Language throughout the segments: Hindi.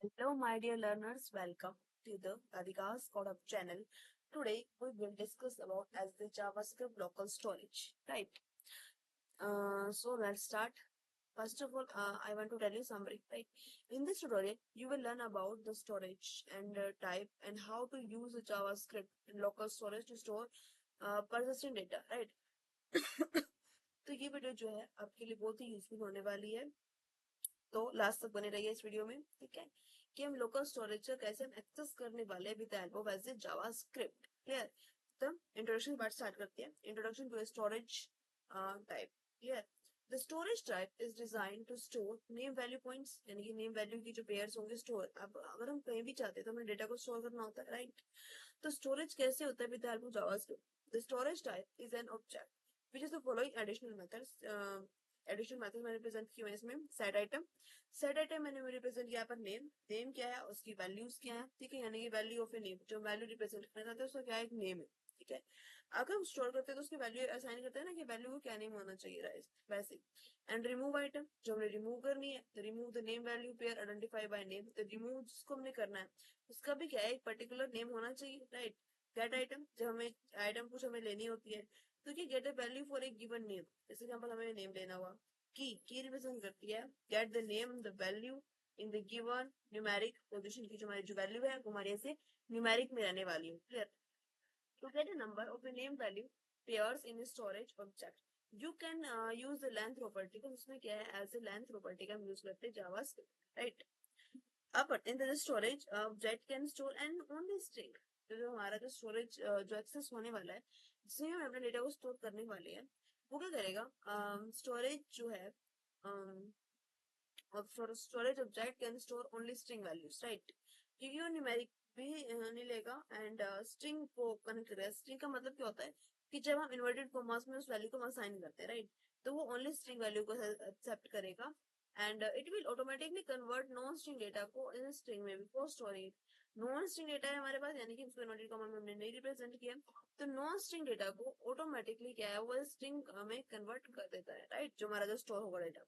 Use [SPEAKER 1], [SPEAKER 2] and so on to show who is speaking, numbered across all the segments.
[SPEAKER 1] Hello, my dear learners. Welcome to the Radhika's Code Up channel. Today, we will discuss about as the JavaScript local storage. Right. So let's start. First of all, I want to tell you summary. Right. In this tutorial, you will learn about the storage and type and how to use the JavaScript and local storage to store persistent data. Right. तो ये वीडियो जो है आपके लिए बहुत ही यूजफुल होने वाली है, तो लास्ट तक बने रहिए इस वीडियो में। ठीक है, कि हम लोकल स्टोरेज का कैसे हम एक्सेस करने वाले हैं with the help of as a JavaScript. Clear. तो इंट्रोडक्शन पार्ट स्टार्ट करते हैं। Introduction to storage type. Clear. The storage type is design to store name value points, यानी कि नेम वैल्यू की जो पेयर्स होंगे स्टोर। अब अगर हम कहीं भी चाहते हैं तो हमें डेटा को स्टोर करना होता है, राइट। तो स्टोरेज कैसे होता है with the help of JavaScript. The storage type is an object which is the following additional methods. Additional method मैंने प्रेजेंट किया है इसमें। Set item. सेट आइटम मैंने रिप्रेजेंट किया पर नेम। नेम क्या है, उसकी वैल्यूज क्या है। ठीक है, यानी कि वैल्यू ऑफ ए नेम, जो वैल्यू रिप्रेजेंट करना चाहते हैं उसका क्या एक नेम है। ठीक है, अगर हम स्टोर करते हैं तो उसकी वैल्यू असाइन करते हैं ना कि वैल्यू को क्या नेम होना चाहिए, वैसे। एंड रिमूव आइटम, जो हमने रिमूव करनी है तो remove the name value pair identify by name. तो रिमूव जिसको हमने करना है उसका भी क्या है, एक पर्टिकुलर नेम होना चाहिए, राइट। गेट आइटम, जब हमें आइटम कुछ हमें लेनी होती है तो कि get a value for a given name. जैसे एग्जांपल हमें नेम लेना हुआ, की रिप्रेजेंट करती है get the name the value in the given numeric position की, जो हमारी जो वैल्यू है वो हमारे ऐसे न्यूमेरिक में रहने वाली है। Clear. To get a number of a name value pairs in a storage object you can use the length property। तो उसमें क्या है, एज ए लेंथ प्रॉपर्टी का हम यूज करते हैं जावास्क्रिप्ट, राइट। अब in the storage object can store and only string. तो जो हमारा जो स्टोरेज जो एक्सेस होने वाला है, जिसमें हम अपने डेटा को स्टोर करने वाले हैं, वो क्या करेगा, स्टोरेज जो है, storage object can store only string values, right. क्योंकि वो न्यूमेरिक भी नहीं लेगा एंड स्ट्रिंग को कनेक्ट करेगा। स्ट्रिंग का मतलब क्या होता है कि जब हम इन्वर्टेड कॉमास में उस वैल्यू को असाइन करते हैं, राइट, तो वो ओनली स्ट्रिंग वैल्यू को एक्सेप्ट करेगा and it will automatically convert non string data को इन स्ट्रिंग में before storing. Non string data है हमारे पास, यानी कि उसको इन्वर्टेड कॉमा में हमने नहीं रिप्रेजेंट किया, तो नॉन स्ट्रिंग डेटा को ऑटोमेटिकली क्या है वो स्ट्रिंग में कन्वर्ट कर देता है, राइट, जो हमारा जो स्टोर होगा data.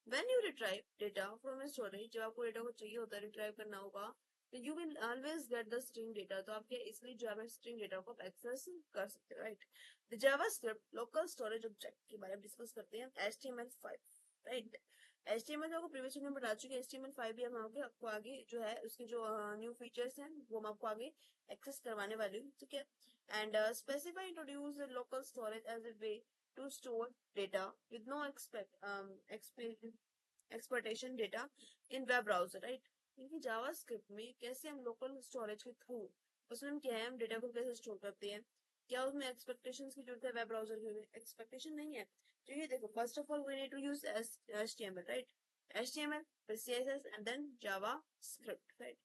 [SPEAKER 1] When you retrieve data from a storage, जब आपको डेटा को चाहिए होता है, रिट्राइव करना होगा, तो you will always get the string data. तो आपके इसलिए जावा स्ट्रिंग डेटा को आप एक्सेस कर सकते हो, right. The JavaScript local storage object के बारे में डिस्कस करते हैं। HTML5, right. HTML आपको प्रीवियस वीडियो में बता चुके हैं। HTML5 भी हम आपको आगे जो है उसके जो न्यू फीचर्स हैं वो हम आपको आगे एक्सेस करवाने वाली हूँ, ठीक है। And specify introduce local storage as a way to store data with no exploitation data in web browser, right। क्योंकि जावास्क्रिप्ट में कैसे हम लोकल स्टोरेज के थ्रू उसमें हम क्या है, हम डेटा को कैसे स्टोर करते हैं, क्या उसमें एक्सपेक्टेशंस की जरूरत है वेब ब्राउजर की, एक्सपेक्टेशन नहीं है। तो ये देखो, first of all we need to use HTML, right. HTML फिर CSS and then JavaScript, right.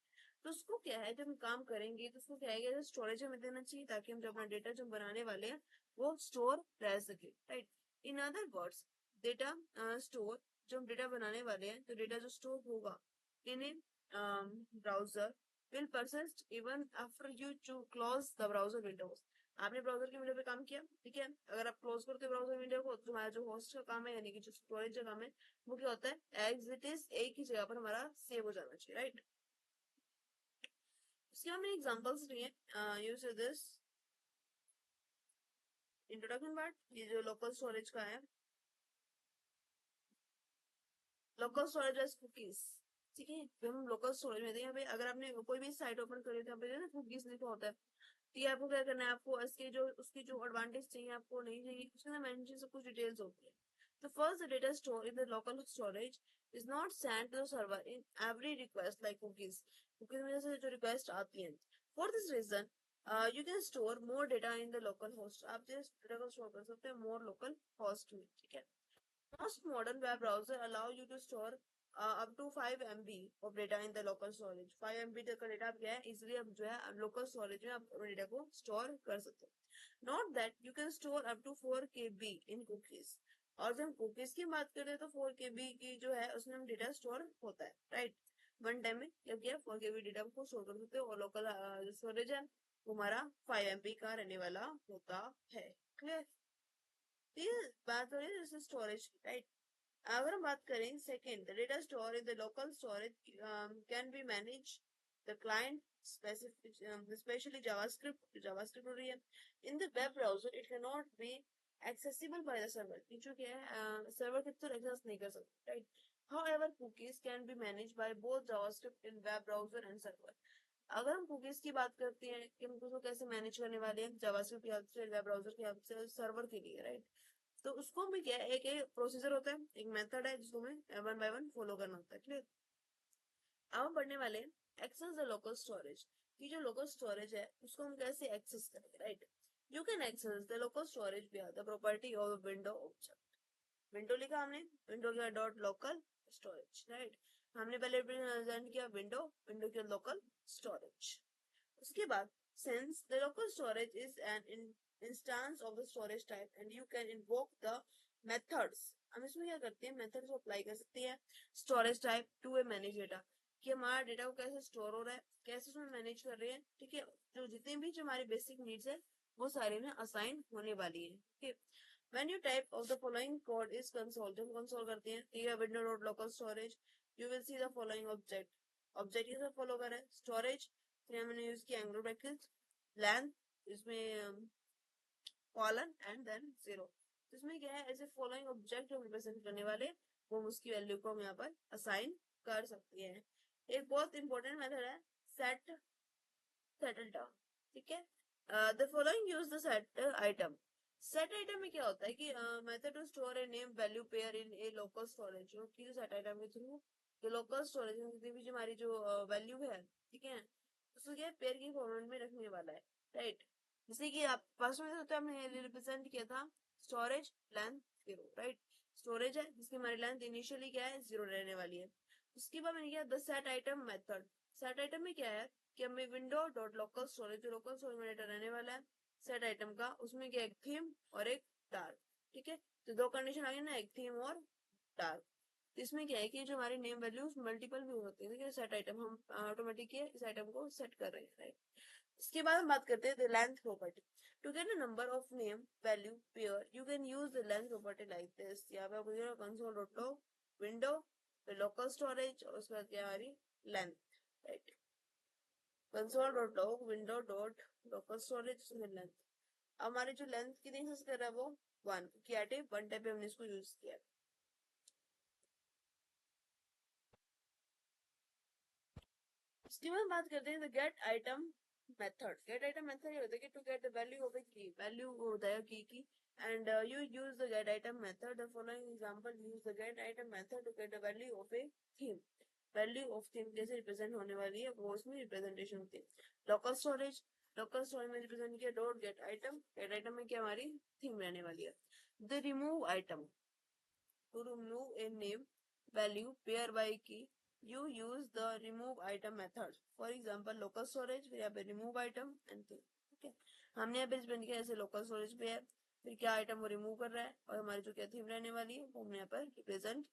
[SPEAKER 1] तो उसको क्या है, जब हम काम करेंगे तो उसको क्या है, स्टोरेज हमें देना चाहिए ताकि हम जब अपना डेटा जो बनाने वाले हैं वो स्टोर रह सके, right. In other words, data store, जो हम डेटा बनाने वाले हैं तो डेटा जो स्टोर होगा in a browser will persist even after you to close the browser windows. आपने ब्राउजर की विंडो पे काम किया, ठीक है, अगर आप क्लोज करते हो ब्राउजर विंडो को तो हमारा जो होस्ट का काम है, यानी कि जो स्टोरेज का काम है, वो क्या होता है, एज इट इज एक ही जगह पर हमारा सेव हो जाना चाहिए, राइट। इसके हमने एग्जांपल्स लिए, यूज दिस इंट्रोडक्शन पार्ट। ये जो लोकल स्टोरेज का है, लोकल स्टोरेज एज कुकीज, ठीक है। फिर हम लोकल स्टोरेज में थे यहाँ पे, अगर आपने कोई भी साइट ओपन करी तो यहाँ पे ना कुकीज लिखा होता है, तो ये आपको क्या करना है, आपको इसके जो उसकी जो एडवांटेज चाहिए आपको नहीं चाहिए, उसके अंदर मेंशन सब कुछ डिटेल्स होती है। तो first the data store in the local storage is not send to the server in every request like cookies. Cookies में जैसे जो रिक्वेस्ट आती है, for this reason you can store more data in the local host. आप जिस डेटा को स्टोर कर सकते हैं मोर लोकल होस्ट में, ठीक है। Most modern web browser allow you to store up to 5 MB of data in the local storage। 5 MB तक का डेटा आप क्या है इजिली आप जो है लोकल स्टोरेज में आप अपने डेटा को स्टोर कर सकते हो। Not that you can store up to 4 KB in cookies. और जब हम कुकीज की बात करें तो 4 KB की जो है उसमें हम डेटा स्टोर होता है, राइट। वन टाइम में क्या किया, 4 KB डेटा को स्टोर कर सकते हो और लोकल स्टोरेज है वो हमारा 5 MB का रहने वाला होता है। क्लियर। ये बात हो रही है जैसे स्टोरेज की, राइट। अगर हम बात करें second, the data store in the local storage can be manage the client specific especially JavaScript हो रही है in the web browser it cannot be accessible by the server जो क्या है सर्वर के थ्रू एक्सेस नहीं कर सकते right. However cookies can be managed by both JavaScript in web browser and server. अगर हम कुकीज की बात करते हैं कि हम उसको कैसे मैनेज करने वाले हैं जावास्क्रिप्ट की हेल्प से, वेब ब्राउजर की हेल्प से, सर्वर के लिए राइट. तो उसको भी क्या है, एक प्रोसीजर होता है, एक मेथड है जिसको हमें वन बाय वन फॉलो करना होता है. क्लियर. अब हम पढ़ने वाले हैं एक्सेस द लोकल स्टोरेज की जो लोकल स्टोरेज है उसको हम कैसे एक्सेस करेंगे right. You can access the local storage by the property of window object. Window लिखा हमने, विंडो का डॉट लोकल स्टोरेज राइट. हमने पहले प्रेजेंट किया विंडो, विंडो के लोकल स्टोरेज. उसके बाद since the local storage is an instance of the storage type and you can invoke the methods. हम इसमें क्या करते हैं, मेथड्स को अप्लाई कर सकते हैं स्टोरेज टाइप टू ए मैनेज डेटा कि हमारा डेटा को कैसे स्टोर हो रहा है, कैसे उसमें मैनेज कर रहे हैं. ठीक है, जो जितने भी जो हमारी बेसिक नीड्स है वो सारी में असाइन होने वाली है. ठीक है. When you type of the following code is console, जब कंसोल करते हैं ठीक है window dot local storage, you will see the following object. Object ये सब फॉलो करें स्टोरेज, फिर हमने यूज किया एंगल ब्रैकेट, लेंथ इसमें कॉलन एंड देन जीरो. तो इसमें क्या है, ऐसे फॉलोइंग ऑब्जेक्ट जो रिप्रेजेंट करने वाले वो हम उसकी वैल्यू को हम यहाँ पर असाइन कर सकते हैं. एक बहुत इंपॉर्टेंट मेथड है सेट सेटल डाउन. ठीक है. The following use the set item. Set item में क्या होता है कि method to store a name value pair in a local storage, जो कि सेट आइटम के थ्रू जो लोकल स्टोरेज में जितनी भी हमारी जो वैल्यू है ठीक है उसको क्या पेयर की फॉर्मेट में रखने वाला है राइट. जैसे कि आप फर्स्ट में तो हमने रिप्रेजेंट किया था storage length zero right. Storage है जिसकी हमारी लेंथ इनिशियली क्या है जीरो रहने वाली है. उसके बाद मैंने किया the set item method. Set item में क्या है कि हमें विंडो डॉट लोकल स्टोरेज जो लोकल स्टोरेज में डेटा रहने वाला है सेट आइटम का, उसमें क्या एक थीम और एक डार्क. ठीक है. तो दो कंडीशन आ गई ना, एक थीम और डार्क. तो इसमें क्या है कि जो हमारी नेम वैल्यूज मल्टीपल भी हो सकती है. ठीक है. सेट आइटम हम ऑटोमेटिक इस आइटम को सेट कर रहे हैं राइट. इसके बाद हम बात करते हैं length property. To get a number of name value pair you can use the length property like this. यहाँ पे आपको console dot log window local storage और उसके बाद क्या हमारी length right. Console dot log window dot local storage length. हमारी जो लेंथ कितनी एक्सेस कर रहा है वो वन, क्या टाइप वन टाइप पे हमने इसको यूज किया. इसके बाद बात करते हैं get item method. Get item method ये होता है कि to get the value of a key, value होता है key and you use the get item method. The following example use the get item method to get the value of a theme. Value of theme कैसे रिप्रेजेंट होने वाली है वो उसमें रिप्रेजेंटेशन होती है. लोकल स्टोरेज, लोकल स्टोरेज में रिप्रेजेंट किया dot get item. Gate item में क्या हमारी थीम रहने वाली है. The remove item, to remove a name value pair by key you use the remove item method. For example local storage, फिर यहाँ पे remove item and thing. ठीक है. हमने यहाँ पे इसमें किया ऐसे local storage पे है, फिर क्या आइटम वो रिमूव कर रहा है और हमारी जो क्या थीम रहने वाली है वो हमने यहाँ पर रिप्रेजेंट.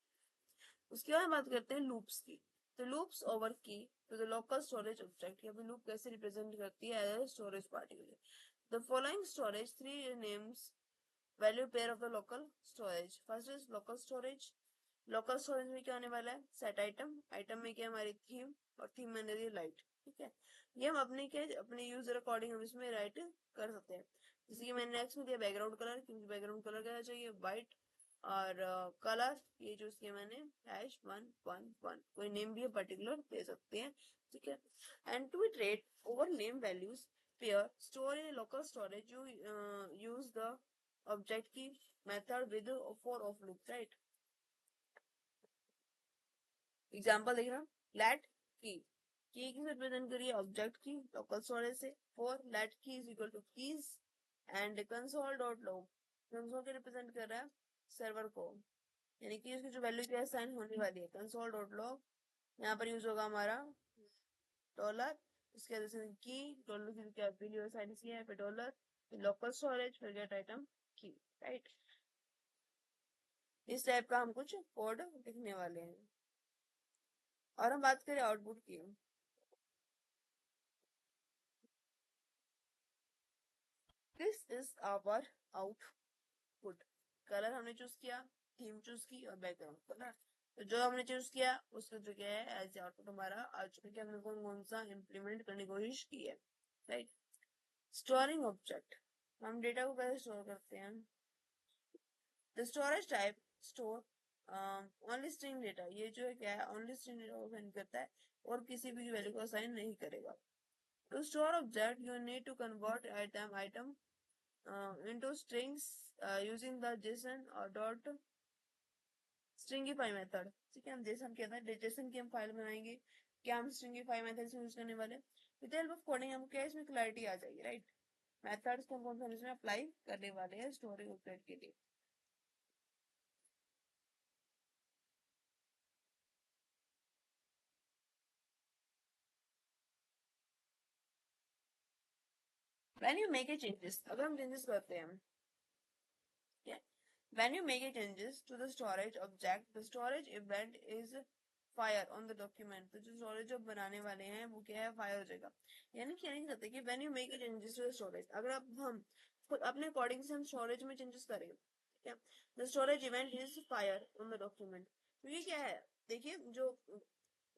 [SPEAKER 1] उसके बाद बात करते हैं लूप्स की. तो लूप्स ओवर की तो द लोकल स्टोरेज ऑब्जेक्ट, यहाँ पे लूप कैसे रिप्रेजेंट करती है as storage particular. The following storage three names value pair of the local storage. First is local storage. Local storage में क्या होने वाला है सेट आइटम. आइटम में क्या हमारी थीम और थीम में दी लाइट. ठीक है. ये हम अपने क्या अपने यूजर अकॉर्डिंग हम इसमें राइट कर सकते हैं. जैसे कि मैंने नेक्स्ट में दिया बैकग्राउंड कलर, क्योंकि बैकग्राउंड कलर क्या चाहिए व्हाइट और कलर ये जो उसके मैंने हैश वन वन वन कोई नेम भी है पर्टिकुलर दे सकते हैं. ठीक है. And to iterate over name values pair store in local storage you use the object key method with for of loop right. Example देख रहा हूँ लेट की किसे रिप्रेजेंट करिए ऑब्जेक्ट की लोकल स्टोरेज से. फॉर लेट की is equal two keys and console dot log console के रिप्रेजेंट कर रहा है सर्वर को, यानी कि उसकी जो वैल्यू क्या असाइन होने वाली है कंसोल डॉट लॉग. यहाँ पर यूज होगा हमारा डॉलर. इसके वजह से की डॉलर की क्या वैल्यू असाइन किया है फिर डॉलर लोकल स्टोरेज फिर गेट आइटम की राइट. इस टाइप का हम कुछ कोड लिखने वाले हैं. और हम बात करें आउटपुट की. This is our output. Colour हमने चूज किया थीम चूज की और बैकग्राउंड कलर। तो जो हमने चूज किया उसका जो क्या है एज आउटपुट हमारा आ चुका है कि हमने कौन कौन सा इम्प्लीमेंट करने की कोशिश की है, राइट। स्टोरिंग ऑब्जेक्ट, हम डेटा को कैसे स्टोर करते हैं। The storage type store only string data, ये जो है क्या है ओनली स्ट्रिंग डेटा को सेंड करता है और किसी भी वैल्यू को असाइन नहीं करेगा। To store object you need to convert item into strings using the JSON or dot stringify method। ठीक है, हम JSON के अंदर JSON की हम फाइल बनाएंगे, क्या हम stringify मेथड यूज करने वाले। विद हेल्प ऑफ कोडिंग हम क्या इसमें क्लैरिटी आ जाएगी, राइट। मेथड्स कौन कौन से इसमें अप्लाई करने वाले हैं स्टोरेज ऑब्जेक्ट के लिए। When you make A changes, अगर हम चेंजेस करते हैं, yeah. When you make a changes to the storage object, the storage event is fire on the document। तो जो storage जो बनाने वाले हैं वो क्या है फायर हो जाएगा। यानी क्या नहीं कहते कि when you make a changes to the storage, अगर अब हम खुद अपने अकॉर्डिंग से हम स्टोरेज में चेंजेस करेंगे, ठीक है, the storage event is fire on the document। तो ये क्या है, देखिए जो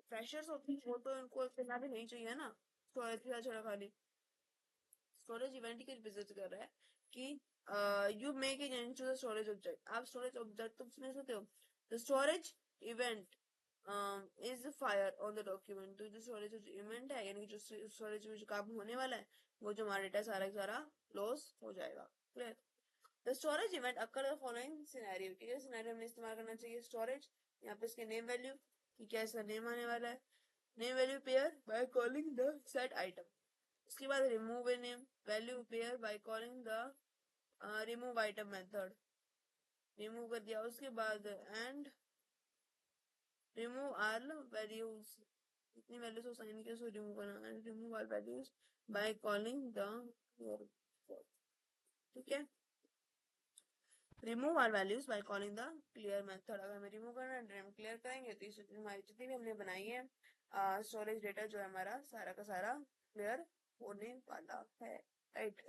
[SPEAKER 1] फ्रेशर्स होते हैं वो तो इनको फिलहाल भी नहीं चाहिए ना स्टोरेज का छोड़ा खाली। स्टोरेज इवेंट की रिप्रेजेंट कर रहा है कि you make a change to the storage object, आप स्टोरेज ऑब्जेक्ट तो समझ सकते हो। The storage event is fire on the document. तो जो स्टोरेज इवेंट है यानी जो स्टोरेज में जो काम होने वाला है वो जो हमारा डेटा सारा का सारा लॉस हो जाएगा, clear. The storage event occur the following scenario, ठीक है, सिनेरियो हमने इस्तेमाल करना चाहिए स्टोरेज। यहाँ पे इसके नेम वैल्यू कि क्या इसका नेम आने वाला है, name value pair by calling the set item. उसके बाद remove A name value pair by calling the remove item method, remove कर दिया। उसके बाद एंड रिमूव ऑल वैल्यूज, इतनी वैल्यूज को साइन किया उसको रिमूव करना, and remove all values by calling the, ठीक है, remove all values by calling the clear method. अगर हमें रिमूव करना है क्लियर करेंगे तो इससे हमारी जितनी भी हमने बनाई है स्टोरेज डेटा जो है हमारा सारा का सारा क्लियर होने वाला है, राइट।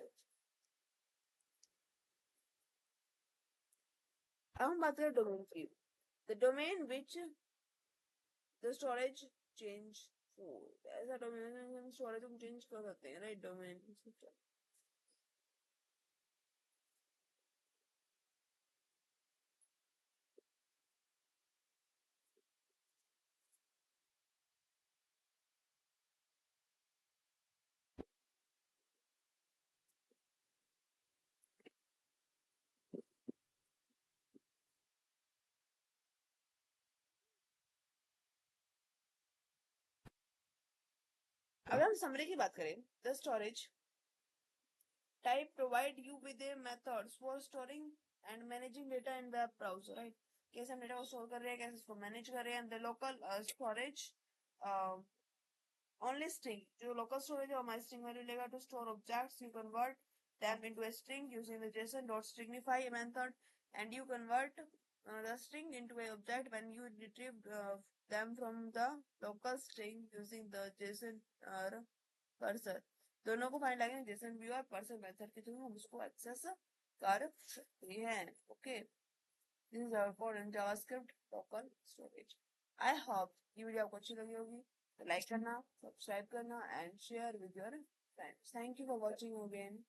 [SPEAKER 1] अब हम बात करें डोमेन की। The domain which the storage change for, ऐसा डोमेन हम स्टोरेज को चेंज कर सकते हैं, राइट। डोमेन अगर हम समरी की बात करें, the storage type provide you with A methods for storing and managing data in web browser, right. कैसे हम डेटा को स्टोर कर रहे हैं, कैसे इसको मैनेज कर रहे हैं। The local storage only string, जो local storage है हमारी string value लेगा to store objects, you convert them into a string using the json.stringify method, and you convert the string into a object when you retrieve them from the local string using the json cursor। दोनों को फाइंड लगेंगे json view और cursor मेथड के थ्रू हम उसको एक्सेस कर सकते हैं, okay. This is our code in JavaScript local storage. I hope ये वीडियो आपको अच्छी लगी होगी, तो लाइक करना, सब्सक्राइब करना and share with your friends. Thank you for watching again.